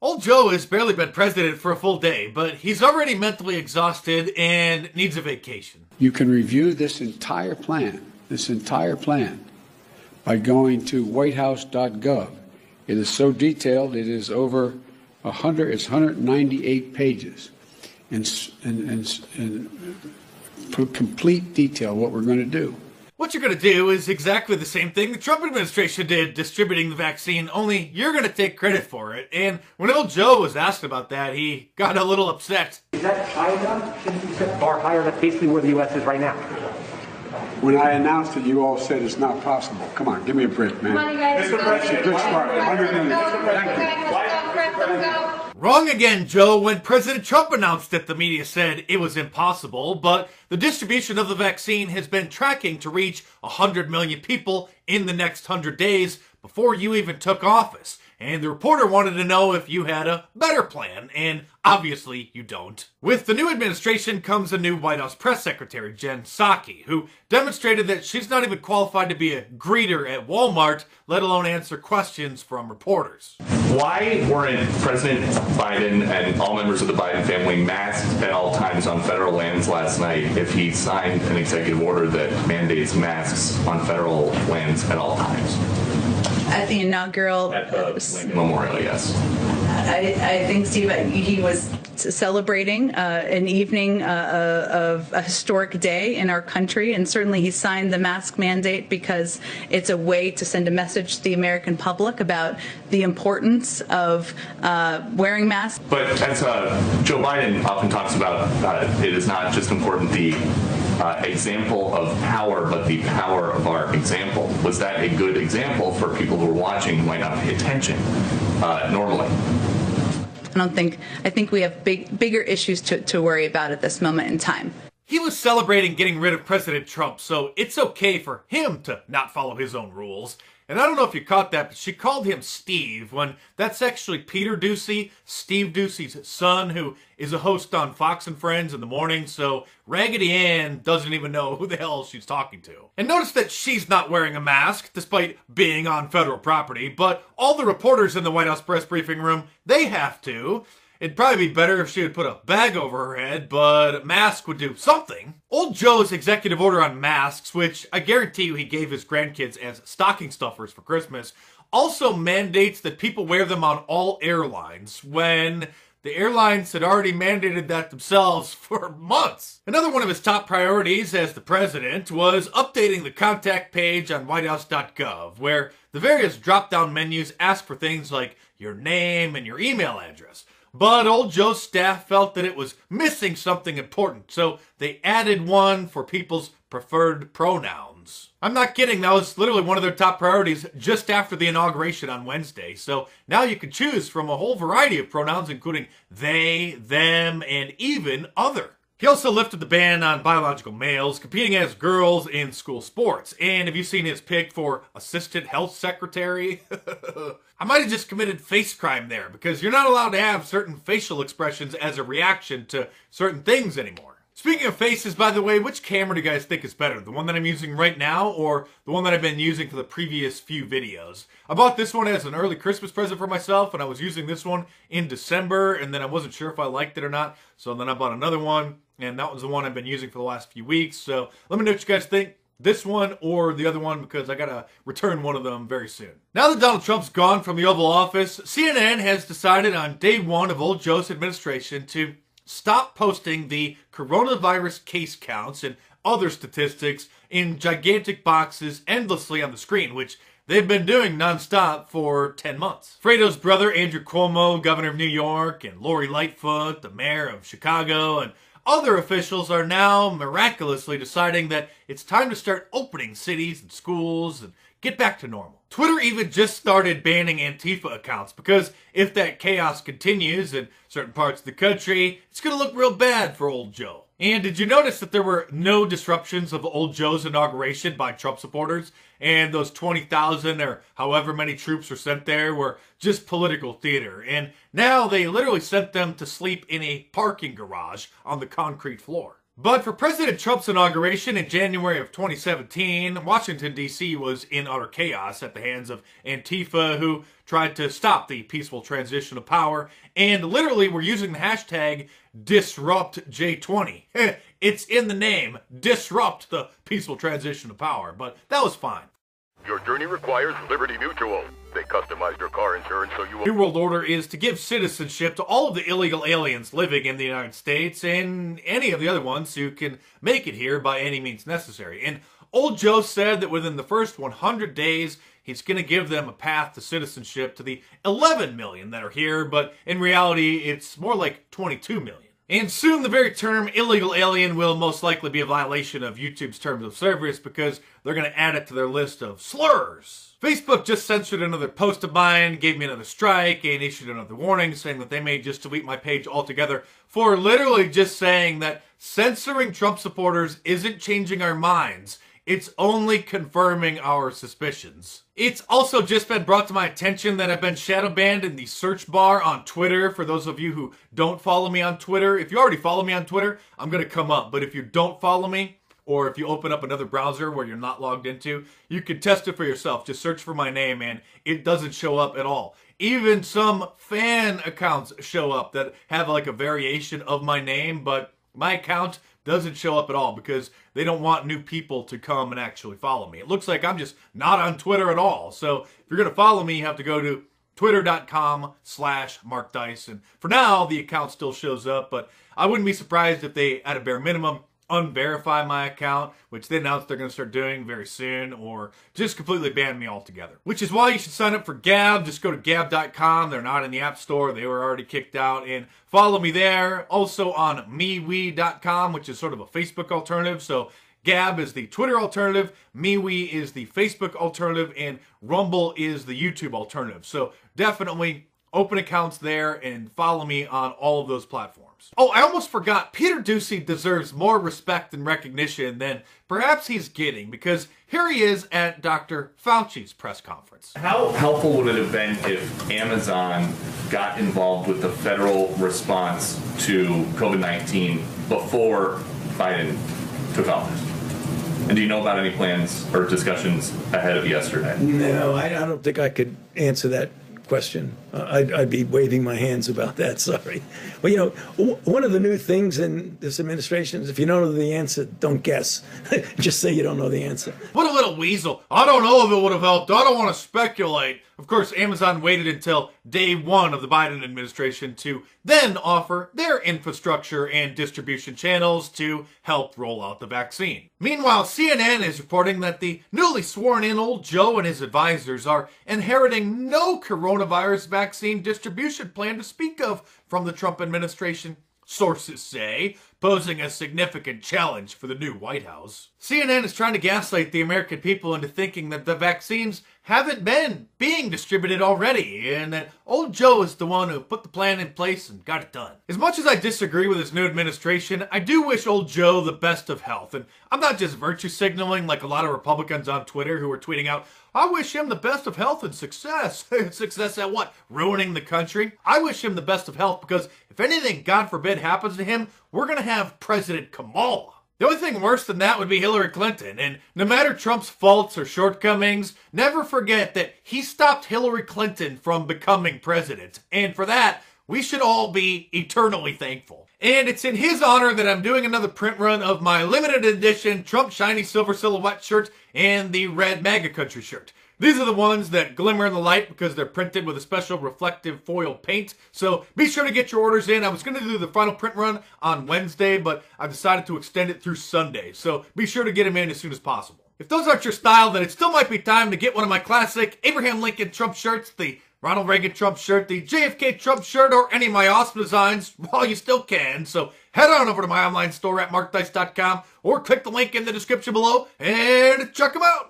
Old Joe has barely been president for a full day, but he's already mentally exhausted and needs a vacation. You can review this entire plan by going to whitehouse.gov. It is so detailed, it is over 198 pages and complete detail what we're going to do. What you're going to do is exactly the same thing the Trump administration did distributing the vaccine, only you're going to take credit for it. And when old Joe was asked about that, he got a little upset. Is that high enough? Shouldn't you set the bar higher? That's basically where the U.S. is right now. When I announced it, you all said it's not possible. Come on, give me a break, man. Come on, you guys. Mr. President, good start. 100 minutes. Thank you. Wrong again, Joe. When President Trump announced it, the media said it was impossible, but the distribution of the vaccine has been tracking to reach 100 million people in the next 100 days before you even took office. And the reporter wanted to know if you had a better plan, and obviously you don't. With the new administration comes a new White House press secretary, Jen Psaki, who demonstrated that she's not even qualified to be a greeter at Walmart, let alone answer questions from reporters. Why weren't President Biden and all members of the Biden family masked at all times on federal lands last night if he signed an executive order that mandates masks on federal lands at all times? At the inaugural... At the Lincoln Memorial, yes. I think, Steve, he was celebrating an evening of a historic day in our country, and certainly he signed the mask mandate because it's a way to send a message to the American public about the importance of wearing masks. But as Joe Biden often talks about, it is not just important the example of power, but the power of our example. Was that a good example for people who were watching who might not pay attention normally? I think we have bigger issues to worry about at this moment in time. He was celebrating getting rid of President Trump, so it's okay for him to not follow his own rules. And I don't know if you caught that, but she called him Steve when that's actually Peter Doocy, Steve Doocy's son, who is a host on Fox and Friends in the morning, so Raggedy Ann doesn't even know who the hell she's talking to. And notice that she's not wearing a mask, despite being on federal property, but all the reporters in the White House press briefing room, they have to. It'd probably be better if she would put a bag over her head, but a mask would do something. Old Joe's executive order on masks, which I guarantee you he gave his grandkids as stocking stuffers for Christmas, also mandates that people wear them on all airlines, when the airlines had already mandated that themselves for months. Another one of his top priorities as the president was updating the contact page on whitehouse.gov, where the various drop-down menus ask for things like your name and your email address. But old Joe's staff felt that it was missing something important, so they added one for people's preferred pronouns. I'm not kidding, that was literally one of their top priorities just after the inauguration on Wednesday. So now you can choose from a whole variety of pronouns, including they, them, and even other. He also lifted the ban on biological males competing as girls in school sports. And have you seen his pick for assistant health secretary? I might have just committed face crime there, because you're not allowed to have certain facial expressions as a reaction to certain things anymore. Speaking of faces, by the way, which camera do you guys think is better? The one that I'm using right now or the one that I've been using for the previous few videos? I bought this one as an early Christmas present for myself, and I was using this one in December, and then I wasn't sure if I liked it or not, so then I bought another one, and that was the one I've been using for the last few weeks. So let me know what you guys think. This one or the other one, because I gotta return one of them very soon. Now that Donald Trump's gone from the Oval Office, CNN has decided on day one of old Joe's administration to stop posting the coronavirus case counts and other statistics in gigantic boxes endlessly on the screen, which they've been doing nonstop for 10 months. Fredo's brother, Andrew Cuomo, governor of New York, and Lori Lightfoot, the mayor of Chicago, and other officials are now miraculously deciding that it's time to start opening cities and schools and get back to normal. Twitter even just started banning Antifa accounts, because if that chaos continues in certain parts of the country, it's going to look real bad for old Joe. And did you notice that there were no disruptions of old Joe's inauguration by Trump supporters? And those 20,000 or however many troops were sent there were just political theater. And now they literally sent them to sleep in a parking garage on the concrete floor. But for President Trump's inauguration in January of 2017, Washington, D.C. was in utter chaos at the hands of Antifa, who tried to stop the peaceful transition of power, and literally were using the hashtag DisruptJ20. It's in the name, disrupt the peaceful transition of power, but that was fine. Your journey requires Liberty Mutual. They customized your car insurance so you... New World Order is to give citizenship to all of the illegal aliens living in the United States and any of the other ones who can make it here by any means necessary. And old Joe said that within the first 100 days, he's going to give them a path to citizenship to the 11 million that are here, but in reality, it's more like 22 million. And soon the very term illegal alien will most likely be a violation of YouTube's terms of service because they're going to add it to their list of slurs. Facebook just censored another post of mine, gave me another strike, and issued another warning saying that they may just delete my page altogether for literally just saying that censoring Trump supporters isn't changing our minds. It's only confirming our suspicions. It's also just been brought to my attention that I've been shadow banned in the search bar on Twitter. For those of you who don't follow me on Twitter, if you already follow me on Twitter, I'm going to come up. But if you don't follow me, or if you open up another browser where you're not logged into, you can test it for yourself. Just search for my name and it doesn't show up at all. Even some fan accounts show up that have like a variation of my name, but my account doesn't show up at all because they don't want new people to come and actually follow me. It looks like I'm just not on Twitter at all. So if you're going to follow me, you have to go to twitter.com/MarkDice. And for now, the account still shows up, but I wouldn't be surprised if they, at a bare minimum, unverify my account, which they announced they're going to start doing very soon, or just completely ban me altogether. Which is why you should sign up for Gab. Just go to gab.com. They're not in the App Store. They were already kicked out. And follow me there. Also on MeWe.com, which is sort of a Facebook alternative. So Gab is the Twitter alternative, MeWe is the Facebook alternative, and Rumble is the YouTube alternative. So definitely open accounts there and follow me on all of those platforms. Oh, I almost forgot. Peter Doocy deserves more respect and recognition than perhaps he's getting, because here he is at Dr. Fauci's press conference. How helpful would it have been if Amazon got involved with the federal response to COVID-19 before Biden took office? And do you know about any plans or discussions ahead of yesterday? No, I don't think I could answer that question. I'd be waving my hands about that, sorry. Well, you know, one of the new things in this administration is if you don't know the answer, don't guess. Just say you don't know the answer. What a little weasel. I don't know if it would have helped. I don't want to speculate. Of course, Amazon waited until day one of the Biden administration to then offer their infrastructure and distribution channels to help roll out the vaccine. Meanwhile, CNN is reporting that the newly sworn-in old Joe and his advisors are inheriting no coronavirus vaccine distribution plan to speak of from the Trump administration, sources say, posing a significant challenge for the new White House. CNN is trying to gaslight the American people into thinking that the vaccines haven't been being distributed already, and that old Joe is the one who put the plan in place and got it done. As much as I disagree with his new administration, I do wish old Joe the best of health, and I'm not just virtue signaling like a lot of Republicans on Twitter who are tweeting out, I wish him the best of health and success. Success at what? Ruining the country? I wish him the best of health because if anything, God forbid, happens to him, we're going to have President Kamala. The only thing worse than that would be Hillary Clinton, and no matter Trump's faults or shortcomings, never forget that he stopped Hillary Clinton from becoming president, and for that, we should all be eternally thankful. And it's in his honor that I'm doing another print run of my limited edition Trump Shiny Silver Silhouette shirt and the red MAGA Country shirt. These are the ones that glimmer in the light because they're printed with a special reflective foil paint. So be sure to get your orders in. I was going to do the final print run on Wednesday, but I decided to extend it through Sunday. So be sure to get them in as soon as possible. If those aren't your style, then it still might be time to get one of my classic Abraham Lincoln Trump shirts, the Ronald Reagan Trump shirt, the JFK Trump shirt, or any of my awesome designs while you still can. So head on over to my online store at markdice.com or click the link in the description below and check them out.